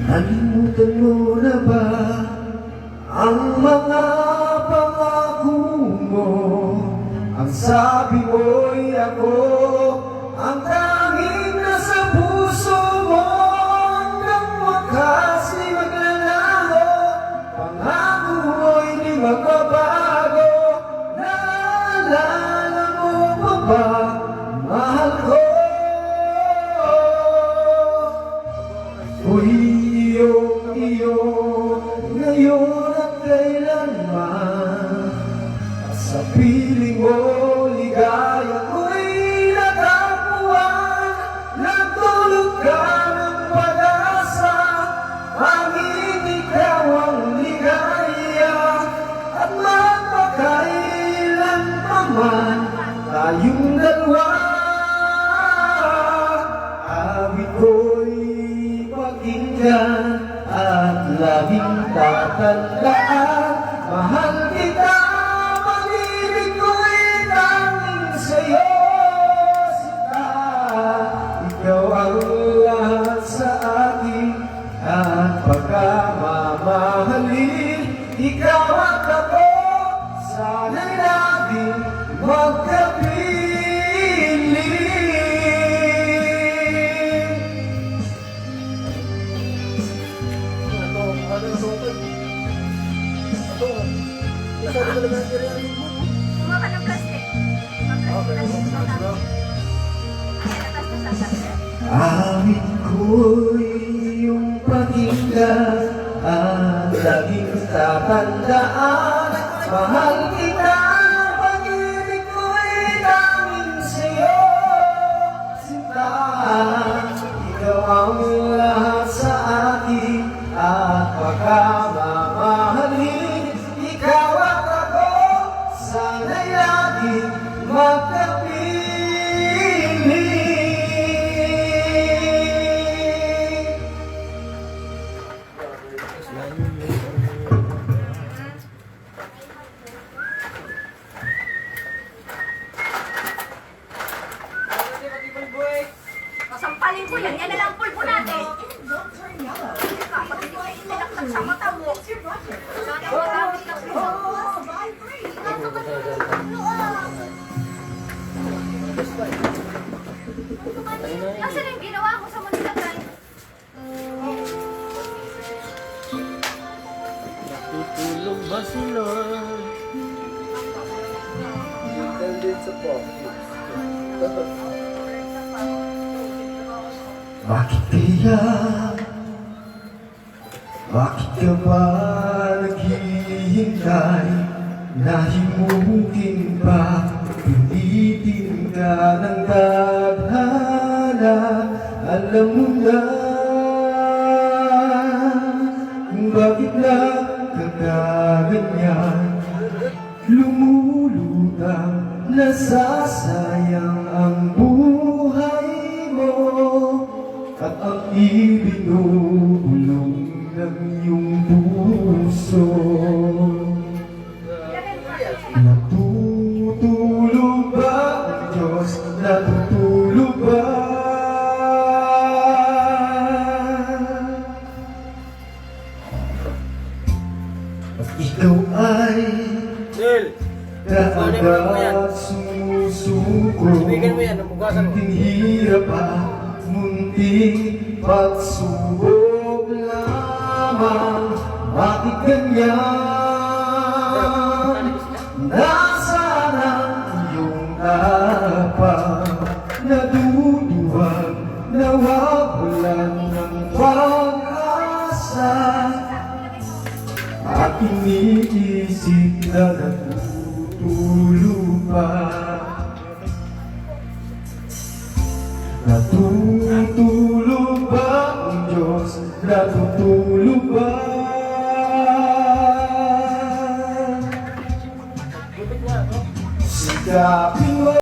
Nalimutan mo na ba ang mga pangako mo? Ang sabi mo'y ako ang tanging nasa puso mo. Hanggang wakas di maglalaho, pangako mo'y di magbabago. Naalala mo pa ba, mahal ko? Uy, iyo ngayon at kailanman. At sa piling mo, ligaya ko'y natagpuan. Nagtulog ka ng pag-asa, panging ikaw ang ligaya. At magpakailan pa man tayong dalawa, awit ko'y pakinggan at laging tatandaan. Mahal kita, pag-ibig ko'y tanging sa'yo, Sinta. Ikaw ang lahat sa akin at pagkamamahalin. Ikaw at ako, sana'y laging magkapiling. Kumuha ka ng plastic. Awit ko'y iyong pakinggan at laging tatandaan. Mahal kita, pag-ibig ko'y tanging sa'yo, Sinta. Ikaw ang lahat sa akin at pagkamamahalin. Ikaw at ako, sana'y laging magkapiling. Kasampalin ko yan. Yan na lang pulpo natin. Pag hindi ka inilaktak sa mata mo. Gagamit lang mo. Nasaan yung ginawa mo sa Manila Drive? Natutulog ba sila? Bakit kaya? Bakit ka ba naghihintay? Nahimukin ba? Pinitin ka ng tadhana. Alam mo na kung bakit nagkakaganyan. Lumulutang nasasayang ang buhay mo at ang ibinubulong ng iyong puso. Natutulog ba ang Diyos? Natutulog ba? At ikaw ay dapat sumusuko. Munting hirap at munting pagsubok lamang. Bakit ganyan? Nasaan ang iyong tapang? Naduduwag, nawawalan ng pag-asa. At iniisip na natutulog pa. Natutulog ba ang Diyos? Natutulog ba? Sikapin